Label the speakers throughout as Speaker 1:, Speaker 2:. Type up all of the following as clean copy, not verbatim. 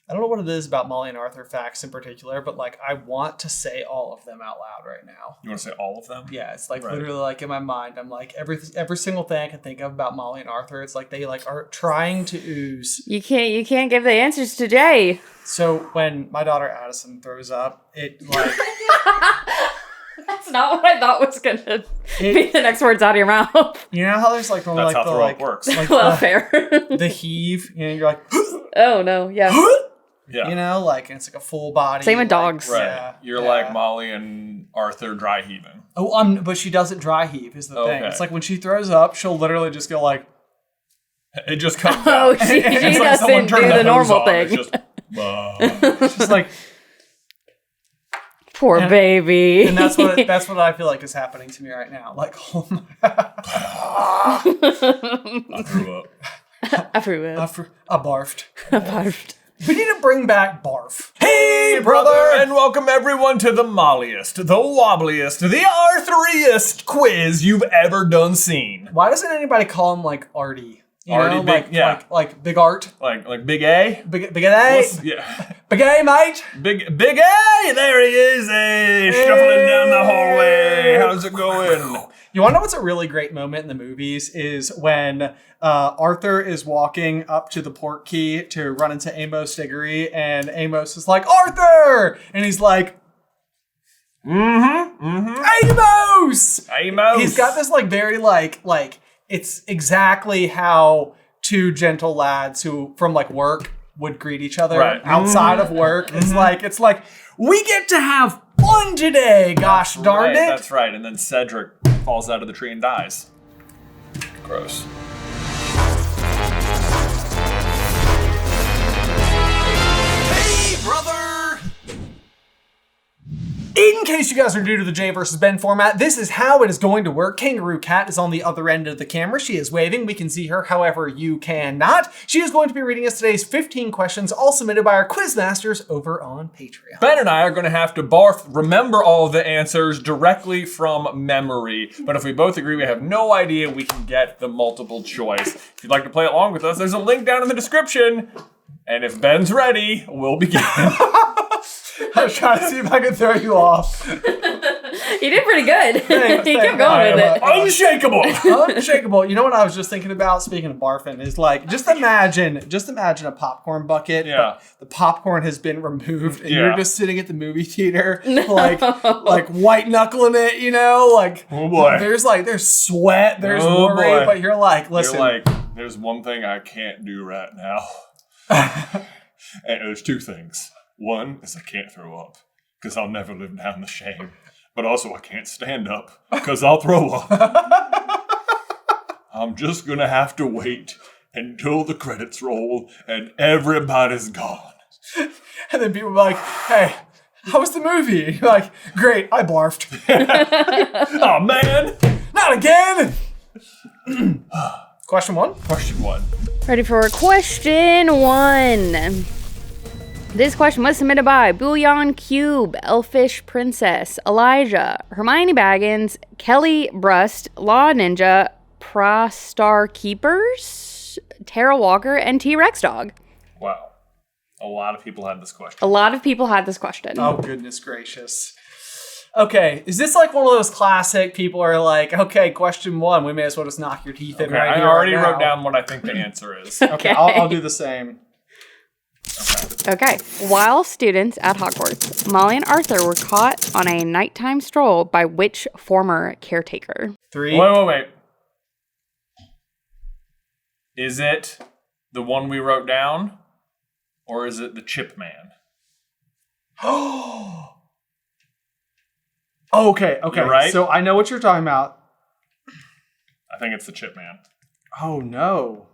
Speaker 1: I don't know what it is about Molly and Arthur facts in particular, but like I want to say all of them out loud right now.
Speaker 2: You want to say all of them?
Speaker 1: Yeah, it's like literally like in my mind, I'm like every single thing I can think of about Molly and Arthur, it's like they like are trying to ooze.
Speaker 3: You can't give the answers to Jay.
Speaker 1: So when my daughter Addison throws up, it like
Speaker 3: That's not what I thought was gonna be the next words out of your mouth.
Speaker 1: you know how there's like normally
Speaker 2: That's
Speaker 1: like
Speaker 2: how
Speaker 1: the
Speaker 2: throw
Speaker 1: like
Speaker 2: up works.
Speaker 1: like
Speaker 3: Well, fair.
Speaker 1: the heave, you know, you're like
Speaker 3: Oh no, yeah.
Speaker 2: Yeah.
Speaker 1: you know, like it's like a full body.
Speaker 3: Same with
Speaker 1: like,
Speaker 3: dogs.
Speaker 2: Right.
Speaker 1: Yeah,
Speaker 2: You're
Speaker 1: yeah.
Speaker 2: like Molly and Arthur dry heaving.
Speaker 1: Oh, but she doesn't dry heave is the thing.
Speaker 2: Okay.
Speaker 1: It's like when she throws up, she'll literally just go like
Speaker 2: It just comes
Speaker 3: Oh,
Speaker 2: out.
Speaker 3: she
Speaker 2: It's like someone
Speaker 3: doesn't do
Speaker 2: turned
Speaker 3: the
Speaker 2: hose
Speaker 3: normal
Speaker 2: on.
Speaker 3: thing.
Speaker 2: It's just,
Speaker 1: she's like,
Speaker 3: Poor baby.
Speaker 1: and that's what I feel like is happening to me right now. Like, oh my,
Speaker 2: I threw up.
Speaker 3: I approve.
Speaker 1: I barfed.
Speaker 3: Barfed.
Speaker 1: We need to bring back barf.
Speaker 2: Hey, brother, and welcome everyone to the molliest, the wobbliest, the Arthuriest quiz you've ever done seen.
Speaker 1: Why doesn't anybody call him like Artie? You
Speaker 2: Artie,
Speaker 1: know,
Speaker 2: big-
Speaker 1: like,
Speaker 2: yeah.
Speaker 1: like Big Art.
Speaker 2: Like Big A?
Speaker 1: Big A.
Speaker 2: Yeah.
Speaker 1: Big A, mate.
Speaker 2: Big A! There he is! Hey, shuffling down the hallway. How's it going?
Speaker 1: You want to know what's a really great moment in the movies is when Arthur is walking up to the port key to run into Amos Diggory, and Amos is like, Arthur! And he's like, Amos!
Speaker 2: Amos!
Speaker 1: He's got this like very like it's exactly how two gentle lads who from like work would greet each other outside of work. It's like we get to have fun today. Gosh darn it!
Speaker 2: That's right. And then Cedric falls out of the tree and dies. Gross.
Speaker 1: Hey, brother! In case you guys are new to the Jay versus Ben format, this is how it is going to work. Kangaroo Cat is on the other end of the camera. She is waving. We can see her, however, you cannot. She is going to be reading us today's 15 questions, all submitted by our quizmasters over on Patreon.
Speaker 2: Ben and I are going to have to remember all the answers directly from memory. But if we both agree we have no idea, we can get the multiple choice. If you'd like to play along with us, there's a link down in the description. And if Ben's ready, we'll begin.
Speaker 1: I was trying to see if I could throw you off.
Speaker 3: You did pretty good. You kept going with it.
Speaker 2: Unshakable.
Speaker 1: Unshakable. You know what I was just thinking about, speaking of barfing, is like, just imagine a popcorn bucket.
Speaker 2: Yeah.
Speaker 1: But the popcorn has been removed and
Speaker 2: Yeah.
Speaker 1: you're just sitting at the movie theater, like white knuckling it, you know? Like,
Speaker 2: Oh boy.
Speaker 1: there's sweat, there's
Speaker 2: Oh
Speaker 1: worry,
Speaker 2: boy.
Speaker 1: but you're like, listen.
Speaker 2: You're like, there's one thing I can't do right now. And there's two things. One is I can't throw up, because I'll never live down the shame. But also I can't stand up, because I'll throw up. I'm just going to have to wait until the credits roll and everybody's gone.
Speaker 1: And then people are like, hey, how was the movie? And you're like, great, I barfed.
Speaker 2: Oh man!
Speaker 1: Not again! Question one.
Speaker 2: Question one.
Speaker 3: Ready for question one. This question was submitted by Bouillon Cube, Elfish Princess, Elijah, Hermione Baggins, Kelly Brust, Law Ninja, Prostar Keepers, Tara Walker, and T-Rex Dog.
Speaker 2: Wow. A lot of people had this question.
Speaker 3: A lot of people had this question.
Speaker 1: Oh, goodness gracious. Okay, is this like one of those classic people are like, okay, question one, we may as well just knock your teeth in
Speaker 2: Okay,
Speaker 1: right
Speaker 2: I
Speaker 1: here.
Speaker 2: already
Speaker 1: right
Speaker 2: wrote
Speaker 1: now.
Speaker 2: down what I think the answer is.
Speaker 1: Okay, I'll do the same.
Speaker 3: Okay. While students at Hogwarts, Molly and Arthur were caught on a nighttime stroll by which former caretaker?
Speaker 1: 3.
Speaker 2: Wait. Is it the one we wrote down? Or is it the Chip Man?
Speaker 1: Okay.
Speaker 2: You're right.
Speaker 1: So I know what you're talking about.
Speaker 2: I think it's the Chip Man.
Speaker 1: Oh, no.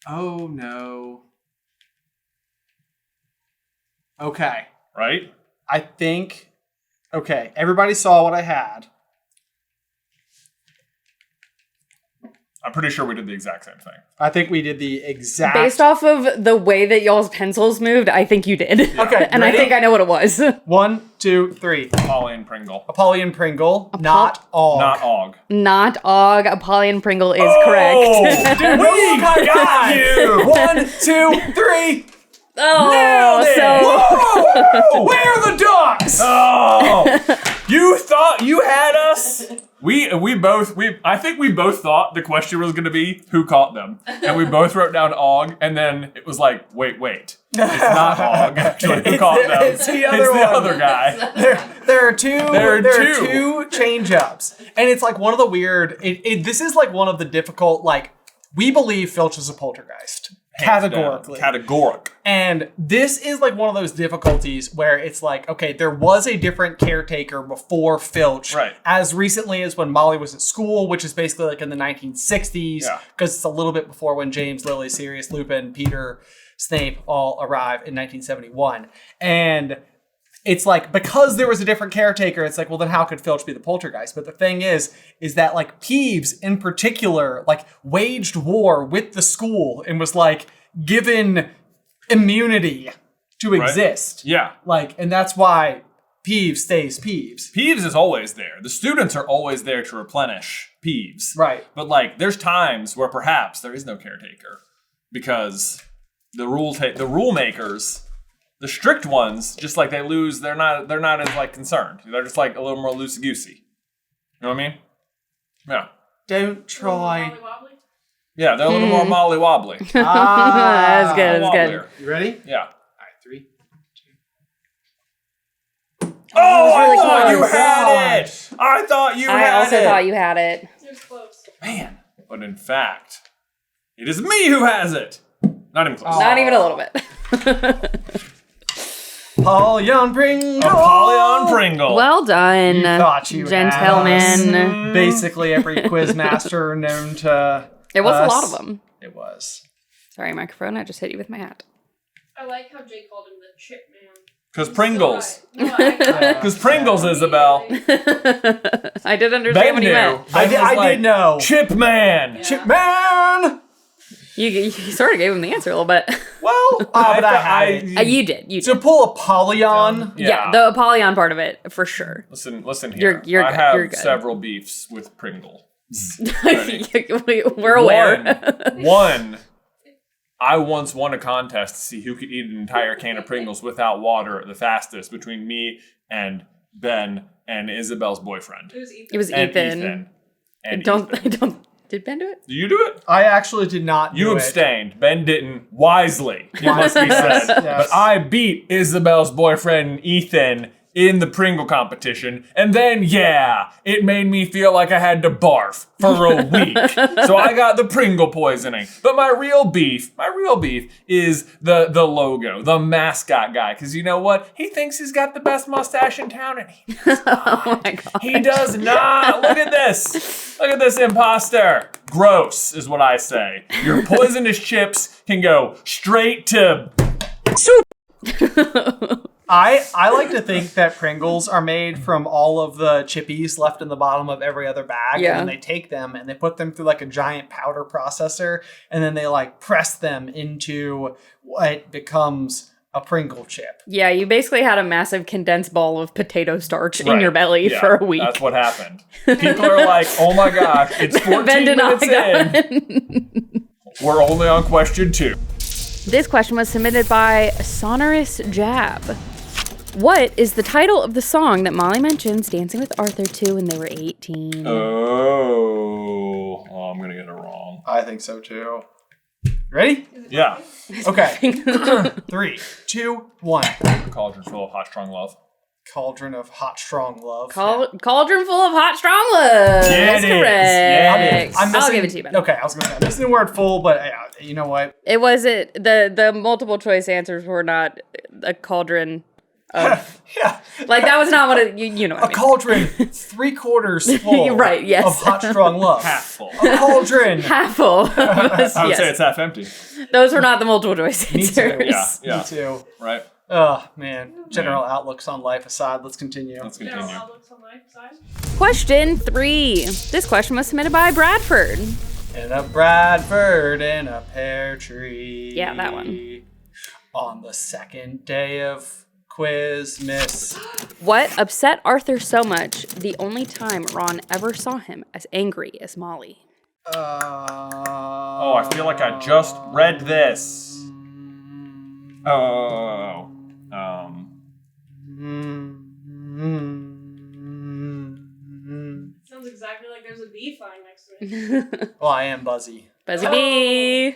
Speaker 1: Oh, no. Okay.
Speaker 2: Right?
Speaker 1: I think, okay, everybody saw what I had.
Speaker 2: I'm pretty sure we did the exact same thing.
Speaker 1: I think we did the exact...
Speaker 3: Based off of the way that y'all's pencils moved, I think you did.
Speaker 1: Okay,
Speaker 3: And
Speaker 1: ready?
Speaker 3: I think I know what it was.
Speaker 1: 1, 2, 3.
Speaker 2: Apollyon Pringle.
Speaker 1: Apollyon Pringle, not Og.
Speaker 2: Not Og.
Speaker 3: Not Og. Apollyon Pringle is
Speaker 2: Oh,
Speaker 3: correct.
Speaker 2: Dude, we got you!
Speaker 1: 1, 2, 3.
Speaker 3: Oh,
Speaker 2: Nailed it!
Speaker 3: so
Speaker 2: Whoa! Where are the ducks? Oh, you thought you had us? I think we both thought the question was going to be who caught them, and we both wrote down Og, and then it was like, wait, it's not Og. Actually, who caught them?
Speaker 1: It's the other
Speaker 2: guy.
Speaker 1: There are two change-ups. And it's like one of the weird, this is like one of the difficult, like, we believe Filch is a poltergeist. Categorically.
Speaker 2: Categoric.
Speaker 1: And this is like one of those difficulties where it's like, okay, there was a different caretaker before Filch.
Speaker 2: Right.
Speaker 1: As recently as when Molly was at school, which is basically like in the 1960s.
Speaker 2: Yeah.
Speaker 1: Because it's a little bit before when James, Lily, Sirius, Lupin, Peter, Snape all arrive in 1971. And it's like, because there was a different caretaker, it's like, well, then how could Filch be the poltergeist? But the thing is that like Peeves in particular, like waged war with the school and was like given immunity to exist.
Speaker 2: Yeah.
Speaker 1: Like, and that's why Peeves stays Peeves.
Speaker 2: Peeves is always there. The students are always there to replenish Peeves.
Speaker 1: Right.
Speaker 2: But like, there's times where perhaps there is no caretaker because the rule makers, the strict ones, just like they lose, they're not as like concerned. They're just like a little more loosey goosey. You know what I mean? Yeah.
Speaker 1: Don't try.
Speaker 2: Yeah, they're a little more molly wobbly.
Speaker 3: that's good. That's good.
Speaker 1: You ready?
Speaker 2: Yeah.
Speaker 1: All right, 3, 2.
Speaker 2: Oh, I
Speaker 3: really
Speaker 2: thought
Speaker 3: close.
Speaker 2: you had it. I thought you had it.
Speaker 3: I also thought you had it.
Speaker 4: It was close.
Speaker 2: Man, but in fact, it is me who has it. Not even close.
Speaker 3: Not even a little bit.
Speaker 1: Apollyon Pringle.
Speaker 2: Apollyon Pringle.
Speaker 3: Well done,
Speaker 1: You thought you had
Speaker 3: gentlemen.
Speaker 1: Basically every quiz master known to
Speaker 3: There was a
Speaker 1: us.
Speaker 3: lot of them.
Speaker 1: It was.
Speaker 3: Sorry, microphone. I just hit you with my hat.
Speaker 4: I like how Jay called him the chip man.
Speaker 2: Because Pringles.
Speaker 4: No, I
Speaker 2: Because Pringles, Isabel.
Speaker 3: I did understand
Speaker 2: Ben
Speaker 3: what he
Speaker 2: knew.
Speaker 3: meant.
Speaker 1: I did know.
Speaker 2: Chip Man.
Speaker 1: Chip Man.
Speaker 3: You sort of gave him the answer a little bit.
Speaker 1: Well, but I had it.
Speaker 3: You did. You
Speaker 1: To
Speaker 3: did.
Speaker 1: pull Apollyon.
Speaker 3: Yeah, the Apollyon part of it, for sure.
Speaker 2: Listen here.
Speaker 3: You're
Speaker 2: I
Speaker 3: good,
Speaker 2: have
Speaker 3: you're good.
Speaker 2: several beefs with Pringle.
Speaker 3: We're aware.
Speaker 2: One, I once won a contest to see who could eat an entire can of Pringles without water the fastest between me and Ben and Isabel's boyfriend.
Speaker 4: It was Ethan.
Speaker 3: It was
Speaker 2: And
Speaker 3: Ethan.
Speaker 2: And
Speaker 3: Don't.
Speaker 2: Ethan.
Speaker 3: Did Ben do it?
Speaker 2: Do you do it?
Speaker 1: I actually did not do
Speaker 2: You
Speaker 1: it.
Speaker 2: abstained. Ben didn't. Wisely, it must be said.
Speaker 1: Yes.
Speaker 2: But I beat Isabel's boyfriend, Ethan, in the Pringle competition. And then, yeah, it made me feel like I had to barf for a week. So I got the Pringle poisoning. But my real beef is the logo, the mascot guy. Because you know what? He thinks he's got the best mustache in town, and he does not.
Speaker 3: Oh my god.
Speaker 2: He does not. Look at this. Look at this imposter. Gross is what I say. Your poisonous chips can go straight to soup.
Speaker 1: I like to think that Pringles are made from all of the chippies left in the bottom of every other bag.
Speaker 3: Yeah.
Speaker 1: And then they take them and they put them through like a giant powder processor. And then they like press them into what becomes a Pringle chip.
Speaker 3: Yeah, you basically had a massive condensed ball of potato starch in
Speaker 2: Right.
Speaker 3: your belly
Speaker 2: Yeah,
Speaker 3: for a week.
Speaker 2: That's what happened. People are like, oh my gosh, it's 14
Speaker 3: Ben did not
Speaker 2: minutes in. We're only on question 2.
Speaker 3: This question was submitted by Sonorous Jab. What is the title of the song that Molly mentions dancing with Arthur to when they were 18?
Speaker 2: Oh, I'm going to get it wrong.
Speaker 1: I think so too. Ready?
Speaker 2: Yeah.
Speaker 1: Okay. 3, 2, 1.
Speaker 2: Cauldron full of hot, strong love.
Speaker 1: Cauldron of hot, strong love.
Speaker 3: Cauldron full of hot, strong love.
Speaker 2: Yeah,
Speaker 3: That's
Speaker 2: it is.
Speaker 3: correct.
Speaker 2: Yeah, it is.
Speaker 3: I'll give it to you, Ben.
Speaker 1: Okay, I was going to say, I'm missing the word full, but you know what?
Speaker 3: It wasn't, the multiple choice answers were not a cauldron of,
Speaker 1: Yeah.
Speaker 3: like that was not what it, you know what I
Speaker 1: A
Speaker 3: mean.
Speaker 1: cauldron 3/4 full
Speaker 3: Right, yes.
Speaker 1: of hot, strong love.
Speaker 2: Half full.
Speaker 1: A cauldron.
Speaker 3: Half full.
Speaker 2: I would say it's half empty.
Speaker 3: Those were not the multiple choice
Speaker 1: Me
Speaker 3: answers.
Speaker 1: too.
Speaker 2: Yeah.
Speaker 1: Me too.
Speaker 2: Right?
Speaker 1: Oh, man. General outlooks on life aside, let's continue.
Speaker 2: Let's
Speaker 4: General
Speaker 2: continue.
Speaker 4: outlooks on life side.
Speaker 3: Question 3. This question was submitted by Bradford.
Speaker 1: In a Bradford in a pear tree.
Speaker 3: Yeah, that one.
Speaker 1: On the second day of quiz miss.
Speaker 3: What upset Arthur so much the only time Ron ever saw him as angry as Molly?
Speaker 2: Oh, I feel like I just read this. Oh.
Speaker 4: Sounds exactly like there's a bee flying next to me.
Speaker 1: Well, I am Buzzy.
Speaker 3: Buzzy bee.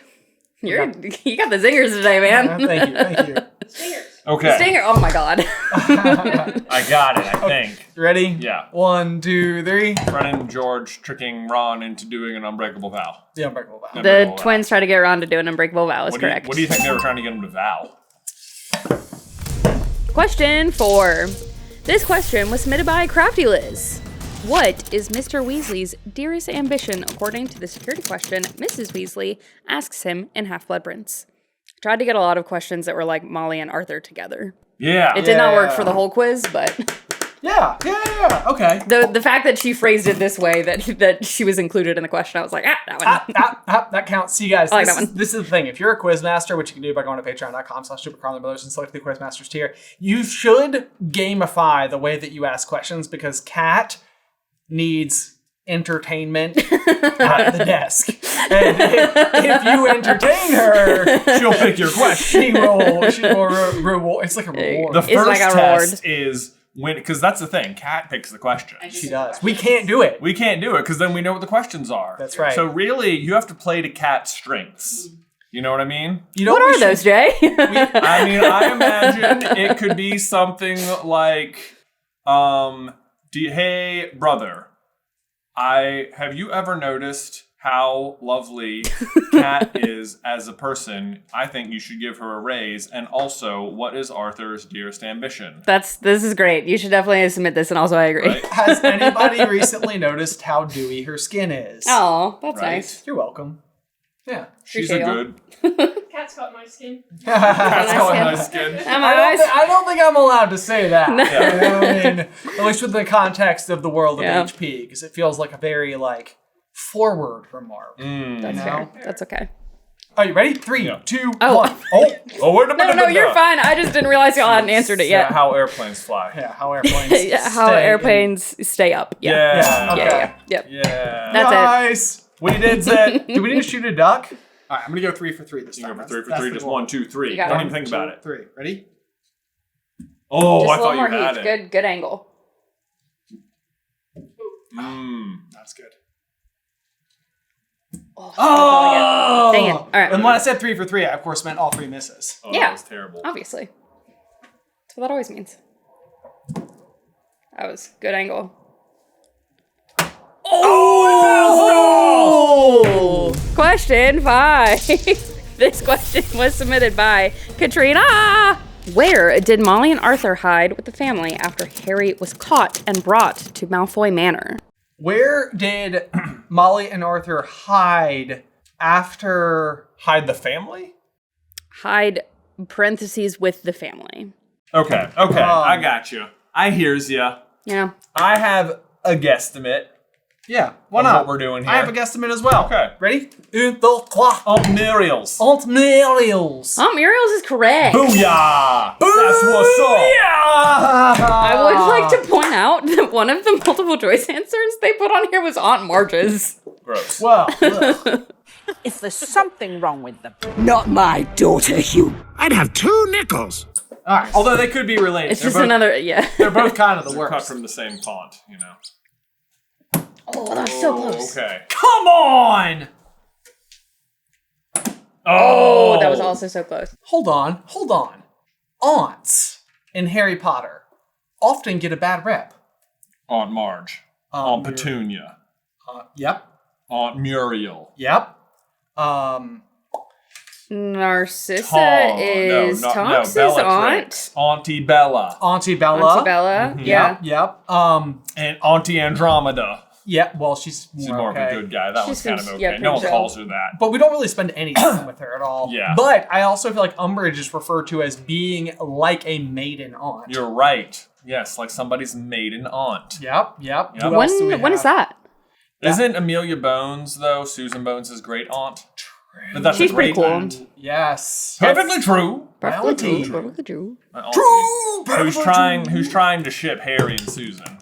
Speaker 3: You got the zingers today, man.
Speaker 1: Thank you.
Speaker 4: Stingers.
Speaker 2: Okay.
Speaker 3: Stinger. Oh my god.
Speaker 2: I got it, I think.
Speaker 1: You ready?
Speaker 2: Yeah.
Speaker 1: 1, 2, 3.
Speaker 2: Fred and George tricking Ron into doing an unbreakable vow.
Speaker 1: The unbreakable vow.
Speaker 3: The
Speaker 2: Unbreakable vow.
Speaker 3: twins try to get Ron to do an unbreakable vow. Is
Speaker 2: What
Speaker 3: correct.
Speaker 2: do you think they were trying to get him to vow?
Speaker 3: Question 4. This question was submitted by Crafty Liz. What is Mr. Weasley's dearest ambition according to the security question Mrs. Weasley asks him in Half-Blood Prince? Tried to get a lot of questions that were like Molly and Arthur together.
Speaker 2: Yeah.
Speaker 3: It did not work for the whole quiz, but
Speaker 1: Yeah. Okay.
Speaker 3: the fact that she phrased it this way, that she was included in the question, I was like, that one.
Speaker 1: That counts. See, guys,
Speaker 3: I like
Speaker 1: this,
Speaker 3: that one.
Speaker 1: this is the thing. If you're a quizmaster, which you can do by going to patreon.com/SuperCarlinBrothers and select the Quizmasters tier, you should gamify the way that you ask questions because Kat needs entertainment at the desk. And if you entertain her,
Speaker 2: She'll pick your question.
Speaker 1: she will reward. It's like a reward.
Speaker 2: The
Speaker 3: It's
Speaker 2: first
Speaker 3: like a reward.
Speaker 2: test is when, because that's the thing. Kat picks the question.
Speaker 1: She does. We can't do it.
Speaker 2: We can't do it because then we know what the questions are.
Speaker 1: That's right.
Speaker 2: So really, you have to play to Kat's strengths. You know what I mean?
Speaker 1: You know
Speaker 3: What
Speaker 1: we
Speaker 3: are those,
Speaker 1: should-
Speaker 3: Jay?
Speaker 2: I mean, I imagine it could be something like, hey, brother, have you ever noticed how lovely Kat is as a person? I think you should give her a raise. And also, what is Arthur's dearest ambition?
Speaker 3: This is great. You should definitely submit this, and also I agree.
Speaker 2: Right?
Speaker 1: Has anybody recently noticed how dewy her skin is?
Speaker 3: Oh, that's
Speaker 2: Right.
Speaker 3: nice.
Speaker 1: You're welcome. Yeah.
Speaker 2: She's a
Speaker 3: Appreciate
Speaker 2: good.
Speaker 4: Cat's got my skin.
Speaker 2: Cat's got
Speaker 3: skin.
Speaker 2: nice skin.
Speaker 3: Am I nice?
Speaker 1: I don't think I'm allowed to say that.
Speaker 3: No.
Speaker 1: You know what I mean, at least with the context of the world of
Speaker 3: Yeah.
Speaker 1: HP, because it feels like a very forward remark.
Speaker 3: That's
Speaker 1: No.
Speaker 3: fair. That's okay.
Speaker 1: Are you ready? 3,
Speaker 2: Yeah.
Speaker 1: 2,
Speaker 3: Oh.
Speaker 1: 1. Oh,
Speaker 2: Oh, wait a minute.
Speaker 3: No, you're fine. I just didn't realize y'all hadn't answered it yet.
Speaker 2: How airplanes fly.
Speaker 1: yeah. How airplanes.
Speaker 3: Yeah, how
Speaker 1: stay
Speaker 3: airplanes stay up. Yeah.
Speaker 2: Yeah.
Speaker 1: Okay.
Speaker 3: Yeah. Yep.
Speaker 2: Yeah.
Speaker 3: That's it.
Speaker 1: Nice.
Speaker 2: We did it.
Speaker 1: Do we need to shoot a duck? All right, I'm gonna go 3 for 3 this
Speaker 2: You
Speaker 1: time.
Speaker 2: go for 3 for
Speaker 1: That's
Speaker 2: 3,
Speaker 1: the
Speaker 2: just
Speaker 1: goal.
Speaker 2: 1, 2, 3.
Speaker 3: You got
Speaker 2: Don't
Speaker 3: it.
Speaker 2: even think about it.
Speaker 1: 3. Ready?
Speaker 2: Oh,
Speaker 3: Just
Speaker 2: I
Speaker 3: a
Speaker 2: thought
Speaker 3: little more
Speaker 2: you had
Speaker 3: heat.
Speaker 2: it.
Speaker 3: Good angle.
Speaker 1: That's good.
Speaker 3: Oh! Dang it. All right.
Speaker 1: And when I said 3 for 3, I of course meant all 3 misses.
Speaker 2: Oh,
Speaker 3: Yeah.
Speaker 2: that was terrible.
Speaker 3: Obviously. That's what that always means. That was good angle. Oh! Question 5. This question was submitted by Katrina. Where did Molly and Arthur hide with the family after Harry was caught and brought to Malfoy Manor?
Speaker 1: Where did Molly and Arthur hide after...
Speaker 2: Hide the family?
Speaker 3: Hide parentheses with the family.
Speaker 2: Okay, I got you. I hears ya.
Speaker 3: Yeah.
Speaker 2: I have a guesstimate.
Speaker 1: Yeah, why
Speaker 2: Of
Speaker 1: not?
Speaker 2: what we're doing
Speaker 1: I have a
Speaker 2: here.
Speaker 1: guesstimate as well.
Speaker 2: Okay.
Speaker 1: Ready? Un, deux, trois.
Speaker 2: Aunt Muriel's.
Speaker 1: Aunt Muriel's.
Speaker 3: Oh, Muriel's is correct.
Speaker 2: Booyah! That's what's up.
Speaker 3: I would like to point out that one of the multiple choice answers they put on here was Aunt Marge's.
Speaker 2: Gross.
Speaker 1: Well, ugh.
Speaker 5: If there's something wrong with them. Not my daughter, Hugh.
Speaker 6: I'd have 2 nickels.
Speaker 1: All right. Although they could be related.
Speaker 3: It's just another, yeah.
Speaker 1: They're both kind of the
Speaker 2: They're cut
Speaker 1: worst.
Speaker 2: from the same font, you know.
Speaker 3: Oh, that was so close.
Speaker 2: Okay.
Speaker 1: Come on!
Speaker 3: Oh, that was also so close.
Speaker 1: Hold on. Aunts in Harry Potter often get a bad rep.
Speaker 2: Aunt Marge. Aunt Petunia.
Speaker 1: Yep.
Speaker 2: Aunt Muriel.
Speaker 1: Yep.
Speaker 3: Narcissa is Tonks's
Speaker 2: Bellatrix.
Speaker 3: aunt.
Speaker 2: Auntie Bella.
Speaker 1: Auntie Bella.
Speaker 3: Auntie Bella, yeah.
Speaker 1: Yep.
Speaker 2: And Auntie Andromeda.
Speaker 1: Yeah, well, she's
Speaker 2: She's
Speaker 1: more
Speaker 2: more
Speaker 1: okay.
Speaker 2: of a good guy. That
Speaker 3: She
Speaker 2: one's kind of
Speaker 3: seems-
Speaker 2: okay.
Speaker 3: yeah,
Speaker 2: No one
Speaker 3: pretty
Speaker 2: calls her that.
Speaker 1: But we don't really spend any time with her at all.
Speaker 2: Yeah.
Speaker 1: But I also feel like Umbridge is referred to as being like a maiden aunt.
Speaker 2: You're right. Yes, like somebody's maiden aunt.
Speaker 1: Yep.
Speaker 2: Yep.
Speaker 1: Who else do we
Speaker 3: When is
Speaker 1: have?
Speaker 3: that?
Speaker 2: Isn't Amelia Bones, though, Susan Bones' great aunt? But that's
Speaker 3: She's
Speaker 2: a
Speaker 3: pretty
Speaker 2: great
Speaker 3: cool.
Speaker 2: end.
Speaker 1: Yes.
Speaker 2: Perfectly true.
Speaker 1: Perfectly
Speaker 3: True.
Speaker 2: Who's trying to ship Harry and Susan?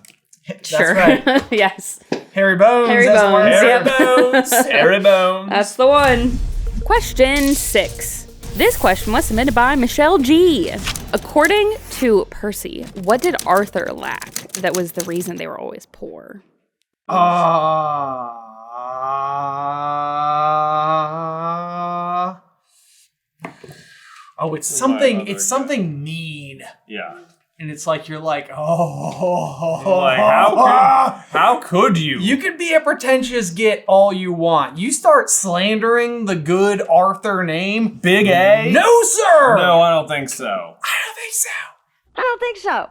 Speaker 3: Sure.
Speaker 1: right.
Speaker 3: Yes.
Speaker 1: Harry Bones.
Speaker 3: Harry
Speaker 1: as the
Speaker 3: Bones,
Speaker 1: word.
Speaker 2: Harry
Speaker 3: Yep.
Speaker 2: Bones. Harry Bones.
Speaker 3: That's the one. Question 6. This question was submitted by Michelle G. According to Percy, what did Arthur lack that was the reason they were always poor?
Speaker 1: Oh, it's something.
Speaker 2: other
Speaker 1: It's something mean,
Speaker 2: Yeah.
Speaker 1: and it's like you're like, oh,
Speaker 2: Like how could you?
Speaker 1: You can be a pretentious git all you want. You start slandering the good Arthur name.
Speaker 2: Big A?
Speaker 1: No, sir.
Speaker 2: No, I don't think so.
Speaker 1: I don't think so.
Speaker 7: I don't think so.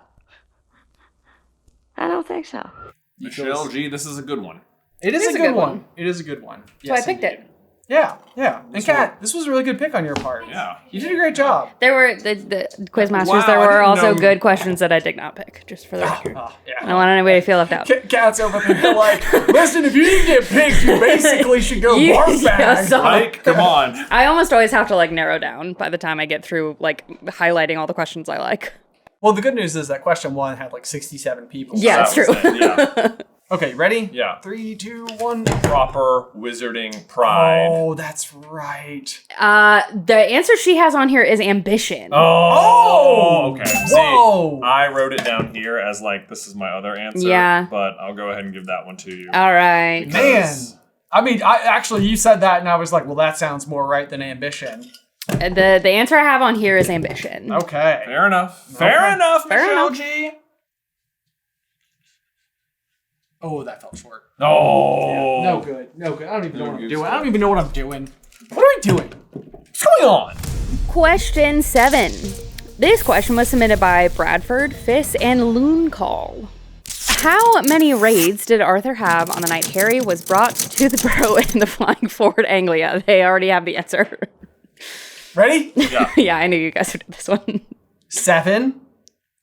Speaker 7: I don't think so.
Speaker 2: Michelle G, this is a good one.
Speaker 1: It is a good one. It is a good one.
Speaker 3: So I picked it.
Speaker 1: Yeah. And Kat, this was a really good pick on your part.
Speaker 2: Yeah.
Speaker 1: You did a great job.
Speaker 3: There were the Quizmasters.
Speaker 2: Wow,
Speaker 3: there
Speaker 2: I
Speaker 3: were
Speaker 2: didn't
Speaker 3: also
Speaker 2: know-
Speaker 3: good questions that I did not pick, just for the record. I
Speaker 1: Yeah.
Speaker 3: don't want anybody to feel left out.
Speaker 1: Kat's over there like, listen, if you didn't get picked, you basically should go barf bag.
Speaker 3: Yeah, so-
Speaker 2: Mike, come on.
Speaker 3: I almost always have to like narrow down by the time I get through like highlighting all the questions I like.
Speaker 1: Well, the good news is that question 1 had like 67 people.
Speaker 3: Yeah,
Speaker 2: That
Speaker 3: it's
Speaker 2: was
Speaker 3: true.
Speaker 2: it, yeah.
Speaker 1: Okay, ready?
Speaker 2: Yeah.
Speaker 1: 3, 2, 1.
Speaker 2: Proper wizarding pride.
Speaker 1: Oh, that's right.
Speaker 3: The answer she has on here is ambition.
Speaker 2: Oh, okay.
Speaker 1: Whoa.
Speaker 2: See, I wrote it down here as like, this is my other answer.
Speaker 3: Yeah.
Speaker 2: But I'll go ahead and give that one to you.
Speaker 3: All right.
Speaker 1: Man. I mean, you said that and I was like, well, that sounds more right than ambition.
Speaker 3: The answer I have on here is ambition.
Speaker 1: Okay.
Speaker 2: Fair enough. Fair enough,
Speaker 3: Fair
Speaker 2: Michelle
Speaker 3: enough.
Speaker 2: G.
Speaker 1: Oh, that fell short.
Speaker 2: Oh.
Speaker 1: No good. No good. I don't even know what I'm
Speaker 2: good
Speaker 1: doing.
Speaker 2: stuff.
Speaker 1: I don't even know what I'm doing. What are we doing?
Speaker 2: What's going on?
Speaker 3: Question 7. This question was submitted by Bradford, Fiss, and Looncall. How many raids did Arthur have on the night Harry was brought to the Burrow in the Flying Forward Anglia? They already have the answer.
Speaker 1: Ready?
Speaker 2: Yeah.
Speaker 3: Yeah, I knew you guys would do this one.
Speaker 1: 7,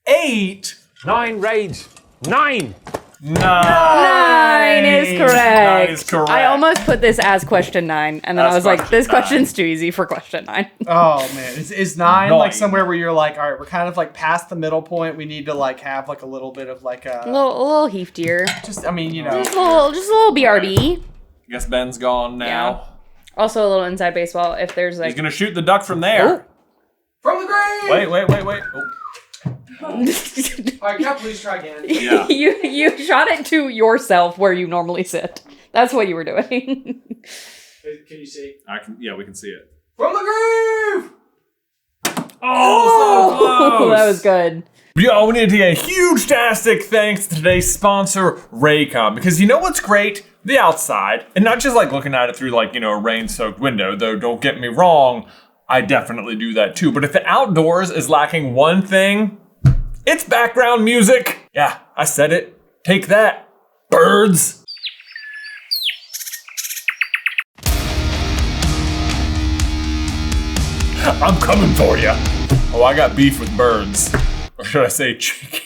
Speaker 1: 8.
Speaker 6: 9 raids. 9.
Speaker 3: 9 is correct.
Speaker 2: 9 is correct.
Speaker 3: I almost put this as question 9, and then
Speaker 2: That's
Speaker 3: I was like,
Speaker 2: question
Speaker 3: this
Speaker 2: 9.
Speaker 3: question's too easy for question 9.
Speaker 1: Oh man, is 9 like
Speaker 2: 9.
Speaker 1: somewhere where you're like, all right, we're kind of like past the middle point. We need to like have like a little bit of like
Speaker 3: a
Speaker 1: a
Speaker 3: little heftier.
Speaker 1: just. I mean, you know.
Speaker 3: Just a little BRB.
Speaker 2: Guess Ben's gone now.
Speaker 3: Also a little inside baseball if there's
Speaker 2: He's
Speaker 3: like...
Speaker 2: gonna shoot the duck from there.
Speaker 1: From the grave.
Speaker 2: Wait. Oh.
Speaker 1: All right, Kat, please try again.
Speaker 2: Yeah.
Speaker 3: you shot it to yourself where you normally sit. That's what you were doing.
Speaker 1: Can you see?
Speaker 2: Yeah, we can see it.
Speaker 1: From the grave.
Speaker 2: Oh, so close.
Speaker 3: That was good.
Speaker 2: Yo, we need to get a huge-tastic thanks to today's sponsor, Raycon, because you know what's great? The outside, and not just like looking at it through like, a rain-soaked window, though don't get me wrong, I definitely do that too. But if the outdoors is lacking one thing, it's background music. Yeah, I said it. Take that, birds. I'm coming for you. Oh, I got beef with birds. Or should I say chicken?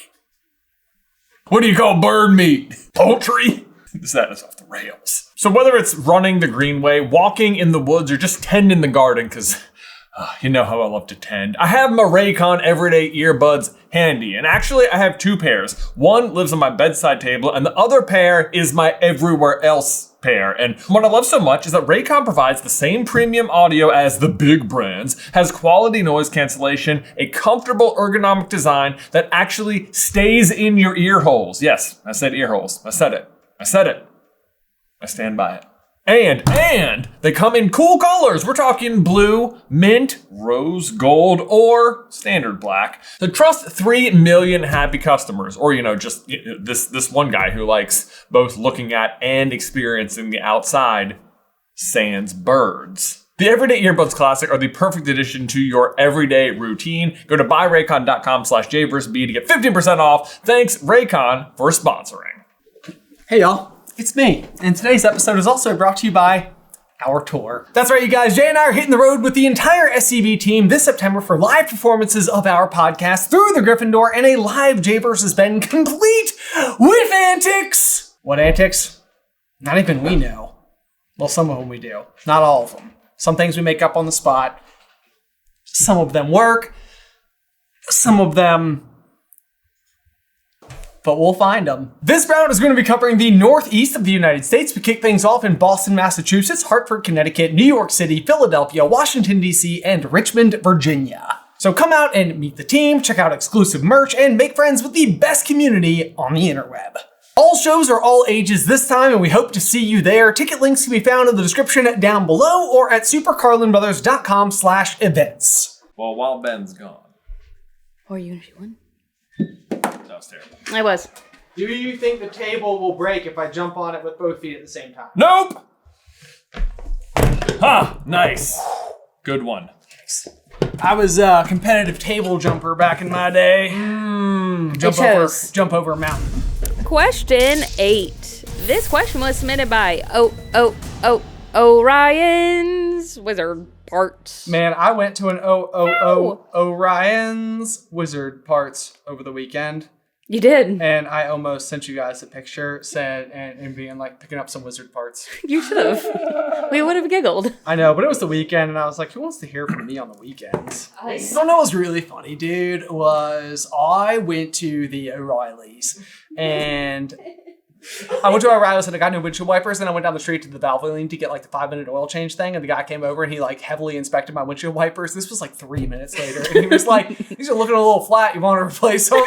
Speaker 2: What do you call bird meat? Poultry? This is off the rails. So whether it's running the greenway, walking in the woods, or just tending the garden, because you know how I love to tend, I have my Raycon everyday earbuds handy. And actually, I have 2 pairs. One lives on my bedside table, and the other pair is my everywhere else pair. And what I love so much is that Raycon provides the same premium audio as the big brands, has quality noise cancellation, a comfortable ergonomic design that actually stays in your ear holes. Yes, I said ear holes. I said it. I stand by it. And they come in cool colors. We're talking blue, mint, rose gold, or standard black. To trust 3 million happy customers, or just this one guy who likes both looking at and experiencing the outside, sans birds. The Everyday Earbuds Classic are the perfect addition to your everyday routine. Go to buyraycon.com/jversusb to get 15% off. Thanks, Raycon, for sponsoring.
Speaker 1: Hey y'all, it's me, and today's episode is also brought to you by our tour. That's right, you guys, Jay and I are hitting the road with the entire SCB team this September for live performances of our podcast through the Griffin door and a live Jay vs. Ben complete with antics. What antics? Not even we know. Well, some of them we do, not all of them. Some things we make up on the spot. Some of them work. Some of them... but we'll find them. This round is going to be covering the northeast of the United States. We kick things off in Boston, Massachusetts, Hartford, Connecticut, New York City, Philadelphia, Washington, D.C., and Richmond, Virginia. So come out and meet the team, check out exclusive merch, and make friends with the best community on the interweb. All shows are all ages this time, and we hope to see you there. Ticket links can be found in the description down below or at supercarlinbrothers.com/events.
Speaker 2: Well, while Ben's gone.
Speaker 3: Oh, are you gonna shoot one?
Speaker 2: That was terrible.
Speaker 3: I was.
Speaker 1: Do you think the table will break if I jump on it with both feet at the same time?
Speaker 2: Nope! Ha! Nice. Good one.
Speaker 1: I was a competitive table jumper back in my day. Jump over a mountain.
Speaker 3: Question 8. This question was submitted by Orion's Wizard Parts.
Speaker 1: Man, I went to an Orion's Wizard Parts over the weekend.
Speaker 3: You did.
Speaker 1: And I almost sent you guys a picture, and being like picking up some wizard parts.
Speaker 3: You should have. We would have giggled.
Speaker 1: I know, but it was the weekend, and I was like, who wants to hear from me on the weekends? You don't know what was really funny, dude, was I went to the O'Reilly's, and I went to O'Reilly's and I got new windshield wipers, and I went down the street to the Valvoline to get like the 5-minute oil change thing, and the guy came over and he like heavily inspected my windshield wipers. This was like 3 minutes later, and he was like, these are looking a little flat, you want to replace them?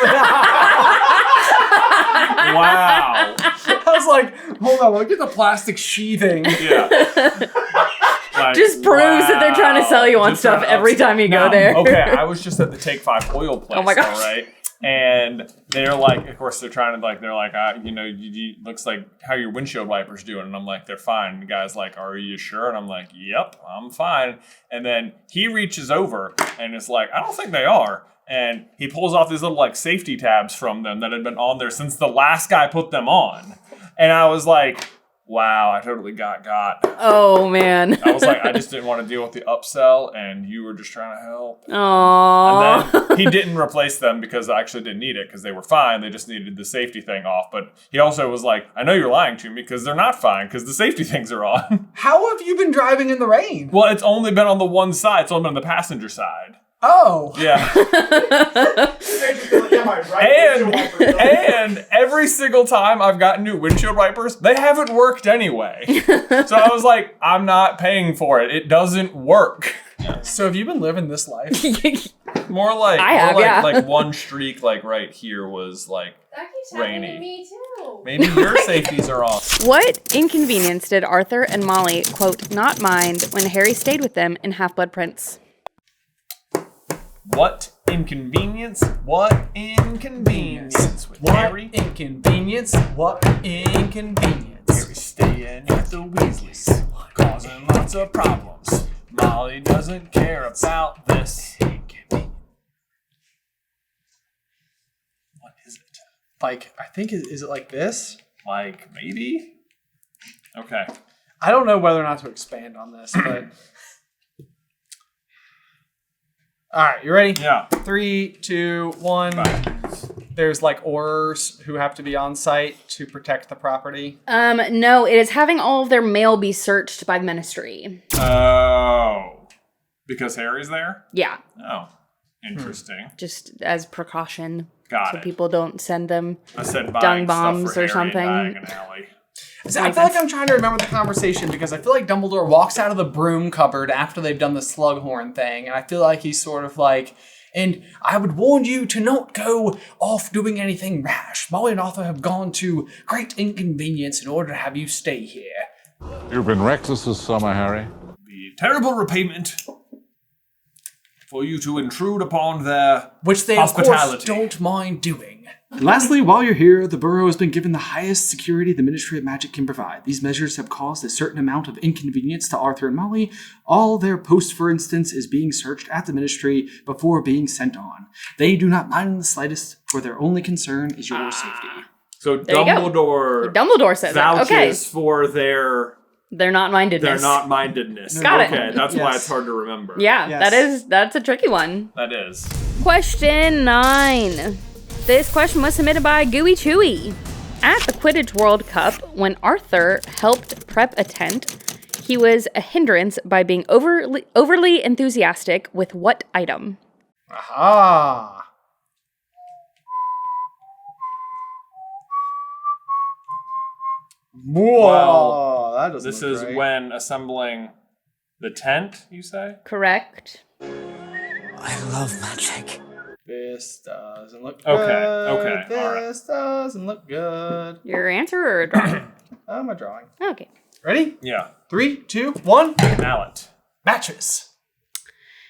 Speaker 2: Wow.
Speaker 1: I was like, hold on, look at the plastic sheathing.
Speaker 2: Yeah. Like,
Speaker 3: Just proves that they're trying to sell you on stuff every time you go there.
Speaker 2: Okay, I was just at the Take 5 oil place,
Speaker 3: Oh my gosh.
Speaker 2: all right? And they're like, of course, they're trying to, like, they're like, you looks like how your windshield wipers doing. And I'm like, they're fine. And the guy's like, are you sure? And I'm like, yep, I'm fine. And then he reaches over and is like, I don't think they are. And he pulls off these little, like, safety tabs from them that had been on there since the last guy put them on. And I was like, wow, I totally got.
Speaker 3: Oh, man.
Speaker 2: I was like, I just didn't want to deal with the upsell, and you were just trying to help.
Speaker 3: Aww.
Speaker 2: And then he didn't replace them because I actually didn't need it because they were fine. They just needed the safety thing off. But he also was like, I know you're lying to me because they're not fine because the safety things are on.
Speaker 1: How have you been driving in the rain?
Speaker 2: Well, it's only been on the one side. It's only been on the passenger side.
Speaker 1: Oh.
Speaker 2: Yeah. And every single time I've gotten new windshield wipers, they haven't worked anyway. So I was like, I'm not paying for it. It doesn't work.
Speaker 1: So have you been living this life?
Speaker 2: More like,
Speaker 3: I have, yeah.
Speaker 2: like one streak, like right here was like
Speaker 4: That keeps
Speaker 2: rainy.
Speaker 4: happening to me too.
Speaker 2: Maybe your safeties are off.
Speaker 3: What inconvenience did Arthur and Molly, quote, not mind when Harry stayed with them in Half-Blood Prince?
Speaker 2: What inconvenience? What inconvenience? With
Speaker 1: What
Speaker 2: Harry?
Speaker 1: inconvenience? What inconvenience?
Speaker 2: Harry staying at the Weasleys, causing lots of problems. Molly doesn't care about this. What is it?
Speaker 1: Like, I think, is it like this?
Speaker 2: Like, maybe? Okay.
Speaker 1: I don't know whether or not to expand on this, but... All right, you ready?
Speaker 2: Yeah.
Speaker 1: 3, 2, 1.
Speaker 2: Bye.
Speaker 1: There's like Aurors who have to be on site to protect the property.
Speaker 3: No, it is having all of their mail be searched by the Ministry.
Speaker 2: Oh. Because Harry's there?
Speaker 3: Yeah,
Speaker 2: Oh. Interesting.
Speaker 3: just as precaution.
Speaker 2: Got
Speaker 3: So
Speaker 2: it.
Speaker 3: people don't send them.
Speaker 2: I said
Speaker 3: dung
Speaker 2: buying
Speaker 3: bombs
Speaker 2: stuff for
Speaker 3: or
Speaker 2: Harry in
Speaker 3: something.
Speaker 2: Diagon Alley.
Speaker 1: See, I feel like I'm trying to remember the conversation because I feel like Dumbledore walks out of the broom cupboard after they've done the Slughorn thing, and I feel like he's sort of like, and I would warn you to not go off doing anything rash. Molly and Arthur have gone to great inconvenience in order to have you stay here.
Speaker 7: You've been reckless this summer, Harry.
Speaker 2: Be terrible repayment for you to intrude upon their
Speaker 1: Which they, of course,
Speaker 2: hospitality.
Speaker 1: don't mind doing. And lastly, while you're here, the borough has been given the highest security the Ministry of Magic can provide. These measures have caused a certain amount of inconvenience to Arthur and Molly. All their post, for instance, is being searched at the Ministry before being sent on. They do not mind in the slightest, for their only concern is your safety.
Speaker 2: So
Speaker 3: There you go. Dumbledore says that.
Speaker 2: vouches
Speaker 3: Okay.
Speaker 2: for their
Speaker 3: They're not mindedness.
Speaker 2: not-mindedness.
Speaker 3: Got it.
Speaker 2: Okay, that's why
Speaker 1: Yes.
Speaker 2: it's hard to remember.
Speaker 3: Yeah,
Speaker 1: Yes.
Speaker 3: that's a tricky one.
Speaker 2: That is.
Speaker 3: Question 9. This question was submitted by Gooey Chewy. At the Quidditch World Cup, when Arthur helped prep a tent, he was a hindrance by being overly enthusiastic with what item?
Speaker 1: Aha. Whoa,
Speaker 2: Well,
Speaker 1: that doesn't
Speaker 2: This
Speaker 1: look
Speaker 2: is
Speaker 1: great.
Speaker 2: when assembling the tent, you say?
Speaker 3: Correct.
Speaker 5: I love magic.
Speaker 1: This doesn't look
Speaker 2: Okay,
Speaker 1: good.
Speaker 2: okay, all right.
Speaker 1: This doesn't look good.
Speaker 3: Your answer or a drawing?
Speaker 1: I'm a drawing.
Speaker 3: Okay.
Speaker 1: Ready?
Speaker 2: Yeah.
Speaker 1: 3, 2, 1.
Speaker 2: Mallet.
Speaker 1: Matches.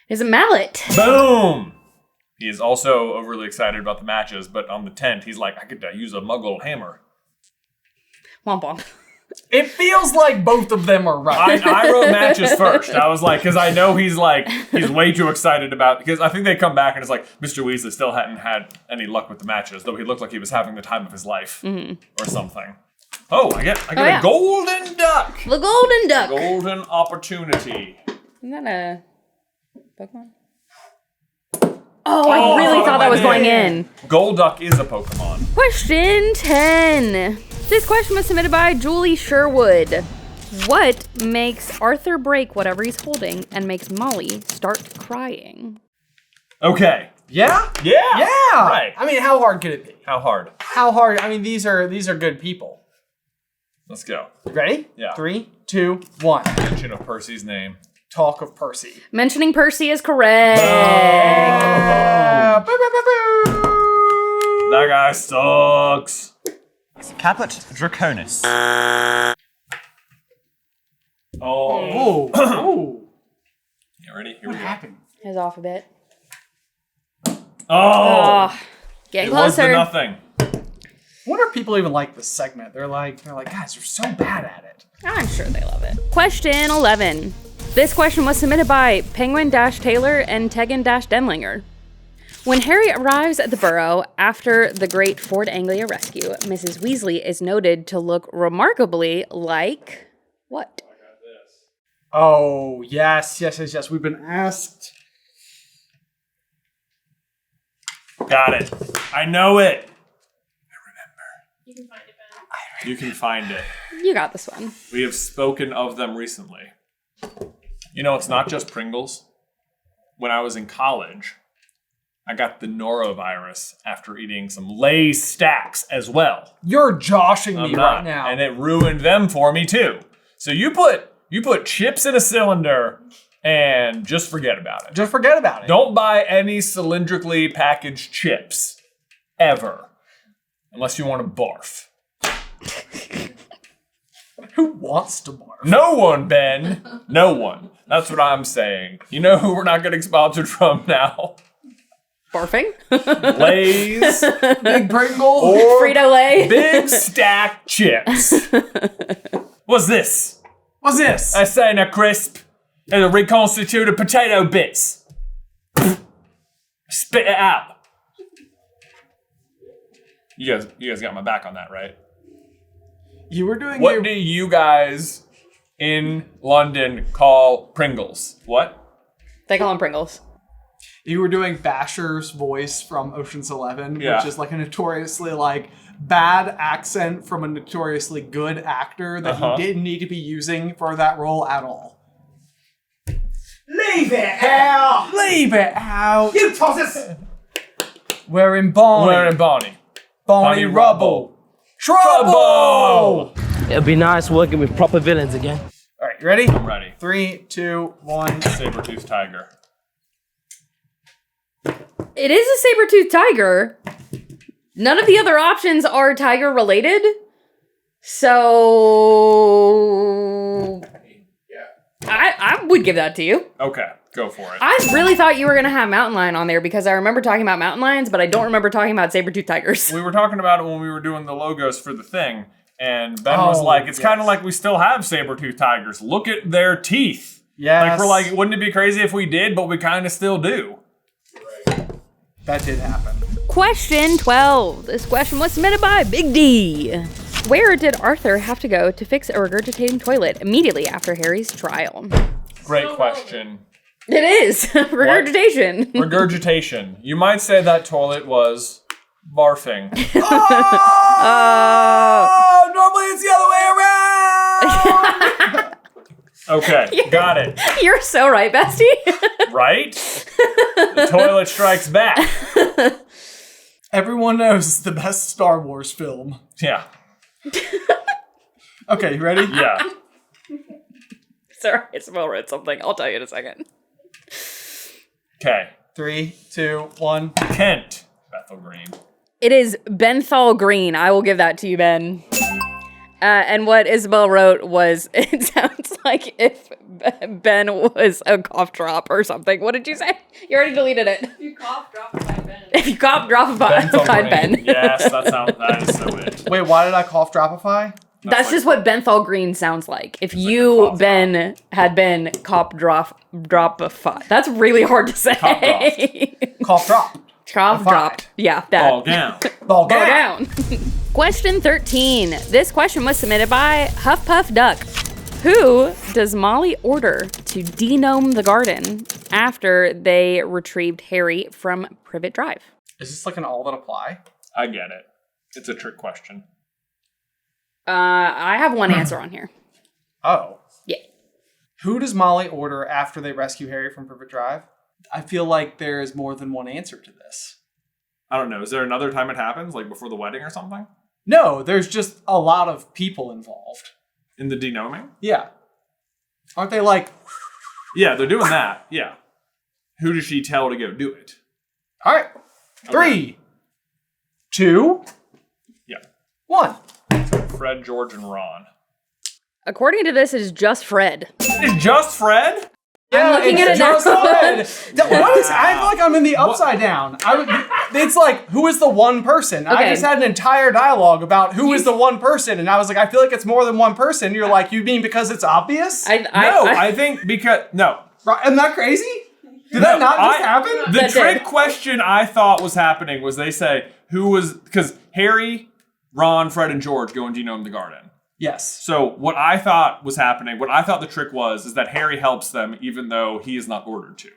Speaker 3: It's a mallet.
Speaker 2: Boom! He is also overly excited about the matches, but on the tent, he's like, I could use a muggle hammer.
Speaker 3: Womp womp.
Speaker 1: It feels like both of them are right.
Speaker 2: I wrote matches first. I was like, because I know he's way too excited about, because I think they come back and it's like, Mr. Weasley still hadn't had any luck with the matches, though he looked like he was having the time of his life or something. Oh, I get
Speaker 3: yeah.
Speaker 2: a golden duck.
Speaker 3: The golden duck.
Speaker 2: Golden opportunity.
Speaker 3: Isn't that a Pokemon? Oh, I really thought that was going in.
Speaker 2: Golduck is a Pokemon.
Speaker 3: Question 10. This question was submitted by Julie Sherwood. What makes Arthur break whatever he's holding and makes Molly start crying?
Speaker 2: Okay.
Speaker 1: Yeah?
Speaker 2: Yeah.
Speaker 1: Yeah.
Speaker 2: Right.
Speaker 1: I mean, how hard could it be?
Speaker 2: How hard?
Speaker 1: How hard? I mean, these are good people.
Speaker 2: Let's go.
Speaker 1: Ready?
Speaker 2: Yeah.
Speaker 1: 3, 2, 1.
Speaker 2: Mention of Percy's name.
Speaker 1: Talk of Percy.
Speaker 3: Mentioning Percy is correct.
Speaker 1: Boo, boo, boo, boo.
Speaker 2: That guy sucks.
Speaker 8: Caput Draconis.
Speaker 2: Oh.
Speaker 1: Oh.
Speaker 2: You ready? Here
Speaker 1: What
Speaker 2: we go.
Speaker 1: happened?
Speaker 3: His off a bit.
Speaker 2: Oh.
Speaker 3: Getting
Speaker 2: It was the
Speaker 3: closer.
Speaker 2: nothing.
Speaker 1: I wonder if people even like this segment. They're like, guys, you're so bad at it.
Speaker 3: I'm sure they love it. Question 11. This question was submitted by Penguin-Taylor and Tegan-Denlinger. When Harry arrives at the Burrow after the great Ford Anglia rescue, Mrs. Weasley is noted to look remarkably like what?
Speaker 1: Oh, yes. We've been asked.
Speaker 2: Got it. I know it.
Speaker 4: You can find it, Ben.
Speaker 2: You can find it.
Speaker 3: You got this one.
Speaker 2: We have spoken of them recently. You know, it's not just Pringles. When I was in college, I got the norovirus after eating some Lay's stacks as well.
Speaker 1: You're joshing
Speaker 2: I'm
Speaker 1: me
Speaker 2: not.
Speaker 1: right now.
Speaker 2: And it ruined them for me too. So you put chips in a cylinder and just forget about it.
Speaker 1: Just forget about it.
Speaker 2: Don't buy any cylindrically packaged chips. Ever. Unless you want to barf.
Speaker 1: Who wants to barf?
Speaker 2: No one, Ben. No one. That's what I'm saying. You know who we're not getting sponsored from now?
Speaker 3: Barfing?
Speaker 2: Lay's
Speaker 1: Big Pringle?
Speaker 2: or
Speaker 3: Frito-Lay?
Speaker 2: Big Stack Chips. What's this?
Speaker 1: What's this?
Speaker 2: I say in a crisp and a reconstituted potato bits. Spit it out. You guys got my back on that, right?
Speaker 1: You were doing
Speaker 2: What do you guys in London call Pringles? What?
Speaker 3: They call them Pringles.
Speaker 1: You were doing Basher's voice from Ocean's 11,
Speaker 2: Yeah.
Speaker 1: which is like a notoriously bad accent from a notoriously good actor that he didn't need to be using for that role at all.
Speaker 8: Leave it out!
Speaker 1: Leave it out.
Speaker 8: You tossers!
Speaker 1: We're in Barney.
Speaker 2: We're in Barney.
Speaker 1: Barney Rubble. Trouble!
Speaker 9: It'll be nice working with proper villains again.
Speaker 1: All right, you ready?
Speaker 2: I'm ready.
Speaker 1: 3, 2, 1.
Speaker 2: Saber-toothed tiger.
Speaker 3: It is a saber-toothed tiger. None of the other options are tiger related. So I would give that to you.
Speaker 2: Okay, go for it.
Speaker 3: I really thought you were gonna have mountain lion on there because I remember talking about mountain lions, but I don't remember talking about saber-toothed tigers.
Speaker 2: We were talking about it when we were doing the logos for the thing, and Ben was like, it's kind of like we still have saber-toothed tigers. Look at their teeth.
Speaker 1: Yes.
Speaker 2: We're like, wouldn't it be crazy if we did, but we kind of still do.
Speaker 1: That did happen.
Speaker 3: Question 12. This question was submitted by Big D. Where did Arthur have to go to fix a regurgitating toilet immediately after Harry's trial?
Speaker 2: Great question.
Speaker 3: It is. Regurgitation.
Speaker 2: Regurgitation. You might say that toilet was barfing.
Speaker 1: Oh, normally it's the other way around!
Speaker 2: Okay, got it.
Speaker 3: You're so right, bestie.
Speaker 2: Right? The toilet strikes back.
Speaker 1: Everyone knows it's the best Star Wars film.
Speaker 2: Yeah.
Speaker 1: Okay, you ready?
Speaker 2: Yeah.
Speaker 3: Sorry, Isabel wrote something. I'll tell you in a second.
Speaker 2: Okay.
Speaker 1: 3, 2, 1.
Speaker 2: Kent. Bethel Green.
Speaker 3: It is Benthal Green. I will give that to you, Ben. And what Isabel wrote was, it sounds like if Ben was a cough drop or something. What did you say? You already deleted it.
Speaker 4: If you cough, drop it by Ben.
Speaker 3: If you cough, drop it by Ben.
Speaker 2: Yes, that is so it.
Speaker 1: Wait, why did I cough dropify?
Speaker 3: That's just what Benthal Green sounds like. If you,
Speaker 2: like
Speaker 3: Ben, had been cop drop-ify. That's really hard to say.
Speaker 1: Cough drop.
Speaker 3: Cough dropped. Yeah, that.
Speaker 2: Ball gown.
Speaker 1: Ball
Speaker 3: Go
Speaker 1: down.
Speaker 3: down. Question 13. This question was submitted by Huff Puff Duck. Who does Molly order to denome the garden after they retrieved Harry from Privet Drive?
Speaker 1: Is this like an all that apply?
Speaker 2: I get it. It's a trick question.
Speaker 3: I have one answer on here.
Speaker 1: Oh.
Speaker 3: Yeah.
Speaker 1: Who does Molly order after they rescue Harry from Privet Drive? I feel like there is more than one answer to this.
Speaker 2: I don't know. Is there another time it happens, like before the wedding or something?
Speaker 1: No, there's just a lot of people involved.
Speaker 2: In the denoming?
Speaker 1: Yeah. Aren't they like...
Speaker 2: Yeah, they're doing that. Yeah. Who does she tell to go do it?
Speaker 1: All right. 3, 2,
Speaker 2: Yeah.
Speaker 1: 1.
Speaker 2: Fred, George, and Ron.
Speaker 3: According to this, it is just Fred.
Speaker 2: It's just Fred?
Speaker 1: Yeah,
Speaker 3: looking
Speaker 1: it's
Speaker 3: at it now.
Speaker 1: just Fred. What is? I feel like I'm in the upside down. It's like, who is the one person? I
Speaker 3: Okay.
Speaker 1: just had an entire dialogue about who is the one person, and I was like, I feel like it's more than one person. You're like, you mean because it's obvious?
Speaker 2: I think because... No.
Speaker 1: Right, isn't that crazy? Did that not just happen?
Speaker 2: The
Speaker 3: That
Speaker 2: trick
Speaker 3: did.
Speaker 2: question I thought was happening was they say, who was... Because Harry, Ron, Fred, and George go and genome the garden.
Speaker 1: Yes.
Speaker 2: So what I thought was happening, what I thought the trick was, is that Harry helps them even though he is not ordered to.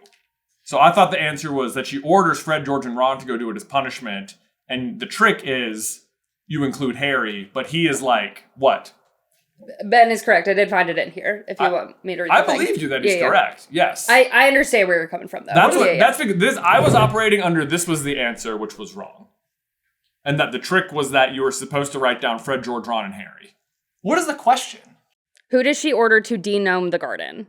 Speaker 2: So I thought the answer was that she orders Fred, George, and Ron to go do it as punishment, and the trick is you include Harry, but he is like, what?
Speaker 3: Ben is correct. I did find it in here. If you want me to read
Speaker 2: I
Speaker 3: the thing.
Speaker 2: believed you that he's
Speaker 3: Yeah.
Speaker 2: correct. Yes.
Speaker 3: I understand where you're coming from, though.
Speaker 2: That's what.
Speaker 3: Yeah.
Speaker 2: That's because this. I was operating under this was the answer, which was wrong, and that the trick was that you were supposed to write down Fred, George, Ron, and Harry.
Speaker 1: What is the question?
Speaker 3: Who does she order to denome the garden?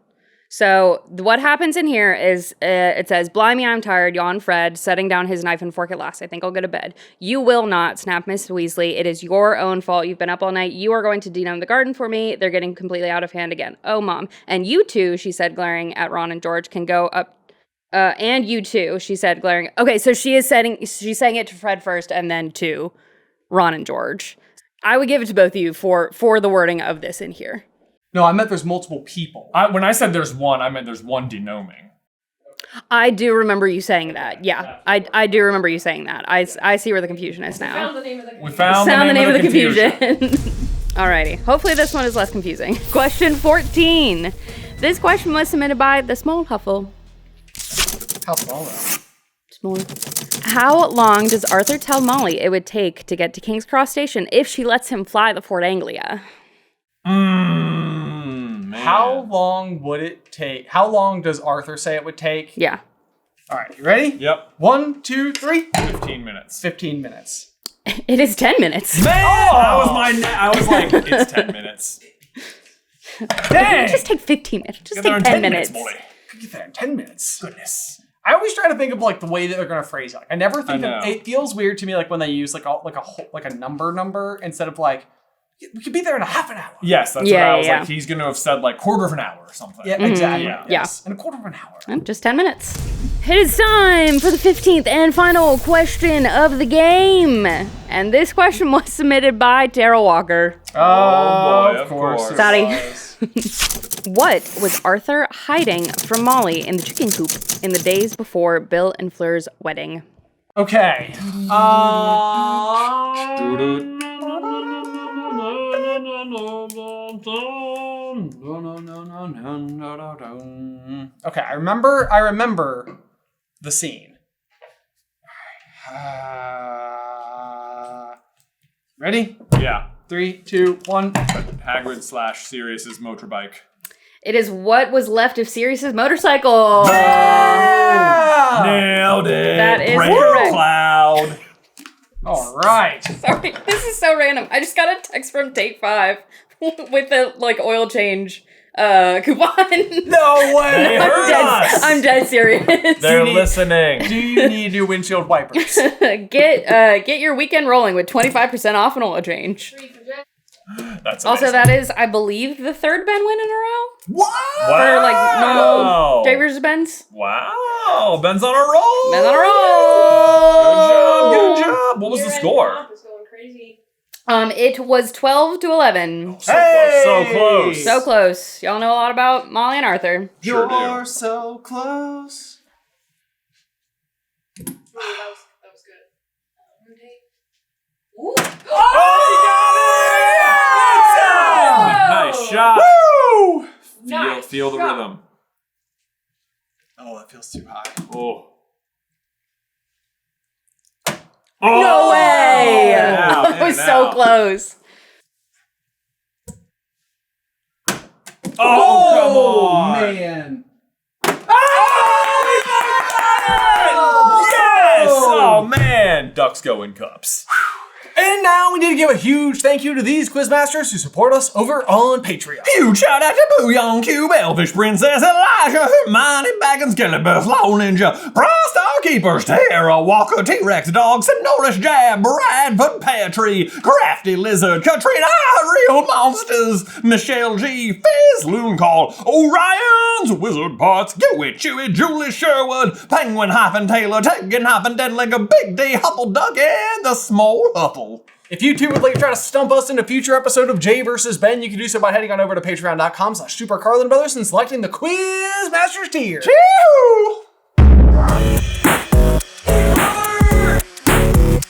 Speaker 3: So what happens in here is it says, "Blimey, I'm tired. Yawn Fred, setting down his knife and fork at last. I think I'll go to bed. You will not, snap Miss Weasley. It is your own fault. You've been up all night. You are going to denome the garden for me. They're getting completely out of hand again. Oh, Mom. And you two," she said, glaring at Ron and George, "can go up. And you too," she said, glaring. Okay, so she's saying it to Fred first and then to Ron and George. I would give it to both of you for the wording of this in here.
Speaker 1: No, I meant there's multiple people.
Speaker 2: When I said there's one, I meant there's one denoming.
Speaker 3: I do remember you saying that. Yeah, I do remember you saying that. I see where the confusion is now.
Speaker 4: Found the name of the
Speaker 2: We found
Speaker 3: Found the name of the
Speaker 2: confusion.
Speaker 3: Alrighty. Hopefully this one is less confusing. Question 14. This question was submitted by the Small Huffle.
Speaker 1: How small though?
Speaker 3: Small. How long does Arthur tell Molly it would take to get to King's Cross Station if she lets him fly the Fort Anglia?
Speaker 2: Man.
Speaker 1: How long would it take? How long does Arthur say it would take?
Speaker 3: Yeah.
Speaker 1: All right, you ready?
Speaker 2: Yep.
Speaker 1: 1, 2, 3.
Speaker 2: 15 minutes.
Speaker 1: 15 minutes.
Speaker 3: It is 10 minutes.
Speaker 2: Man, that was I was like, it's 10 minutes.
Speaker 1: Dang!
Speaker 3: Just take 15 minutes. Just
Speaker 2: Get there in
Speaker 3: take 10 minutes.
Speaker 2: boy.
Speaker 1: Could get there in 10 minutes.
Speaker 2: Goodness.
Speaker 1: I always try to think of like the way that they're gonna phrase it. Like, I never think
Speaker 2: I
Speaker 1: of
Speaker 2: know.
Speaker 1: it. Feels weird to me like when they use like a number instead of like we could be there in a half an hour.
Speaker 2: Yes, that's
Speaker 3: Yeah,
Speaker 2: what I was
Speaker 3: yeah.
Speaker 2: like. He's going to have said like quarter of an hour or something.
Speaker 1: Yeah, exactly.
Speaker 2: Yeah.
Speaker 1: Yes. In a quarter of an hour.
Speaker 3: Just 10 minutes. It is time for the 15th and final question of the game. And this question was submitted by Daryl Walker.
Speaker 2: Oh, boy,
Speaker 1: of course.
Speaker 2: of
Speaker 3: Sorry.
Speaker 1: was.
Speaker 3: What was Arthur hiding from Molly in the chicken coop in the days before Bill and Fleur's wedding?
Speaker 1: Okay. Okay, I remember the scene. Ready?
Speaker 2: Yeah.
Speaker 1: 3, 2, 1.
Speaker 2: Hagrid / Sirius's motorbike.
Speaker 3: It is what was left of Sirius's motorcycle.
Speaker 2: Nailed it.
Speaker 3: That is
Speaker 2: Rain
Speaker 3: correct.
Speaker 2: Cloud.
Speaker 1: All right.
Speaker 3: Sorry, this is so random. I just got a text from Take 5 with the like oil change coupon.
Speaker 1: No way.
Speaker 2: They heard us.
Speaker 3: I'm dead serious.
Speaker 2: They're listening.
Speaker 1: Do you need new windshield wipers?
Speaker 3: Get your weekend rolling with 25% off an oil change.
Speaker 2: That's
Speaker 3: Also,
Speaker 2: amazing.
Speaker 3: that is, I believe, the third Ben win in a row
Speaker 1: What?
Speaker 3: for like normal
Speaker 2: Wow.
Speaker 3: J versus Ben's.
Speaker 2: Wow. Ben's on a roll.
Speaker 3: Ben's on a roll.
Speaker 2: Good job. What was the score?
Speaker 4: Is going crazy.
Speaker 3: It was 12 to 11.
Speaker 2: So close. So close.
Speaker 3: So close. Y'all know a lot about Molly and Arthur.
Speaker 2: Sure do.
Speaker 1: You're so close.
Speaker 4: Ooh, that was good.
Speaker 2: Nice shot.
Speaker 1: Woo!
Speaker 2: Feel the rhythm.
Speaker 1: Oh, that feels too high.
Speaker 2: Oh.
Speaker 3: No way!
Speaker 2: Out,
Speaker 3: It was
Speaker 2: in and
Speaker 3: so
Speaker 2: out.
Speaker 3: close.
Speaker 2: Oh, come on.
Speaker 1: man.
Speaker 2: Yes! Oh, man. Ducks go in cups.
Speaker 1: And now we need to give a huge thank you to these quizmasters who support us over on Patreon.
Speaker 2: Huge shout out to Bouillon Cube, Elfish Princess, Elijah, Hermione, Baggins, Kellybuff, Law Ninja, Bronze Star Keepers, Tara Walker, T-Rex Dog, Sonorous Jab, Bradford Petrie, Crafty Lizard, Katrina, Real Monsters, Michelle G, Fizz, Loon Call, Orion's Wizard Parts, Gooey Chewy, Julie Sherwood, Penguin Hyphen Taylor, Tegan Hyphen Denlinger, Big D, Huffle Duck, and the Small Huffle.
Speaker 1: If you too would like to try to stump us in a future episode of Jay vs. Ben, you can do so by heading on over to patreon.com/SuperCarlinBrothers and selecting the Quizmasters tier.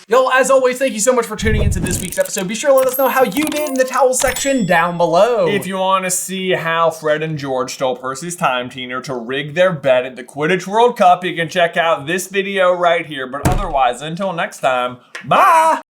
Speaker 1: Yo, as always, thank you so much for tuning into this week's episode. Be sure to let us know how you did in the towel section down below.
Speaker 2: If you want to see how Fred and George stole Percy's time teener to rig their bet at the Quidditch World Cup, you can check out this video right here. But otherwise, until next time, bye!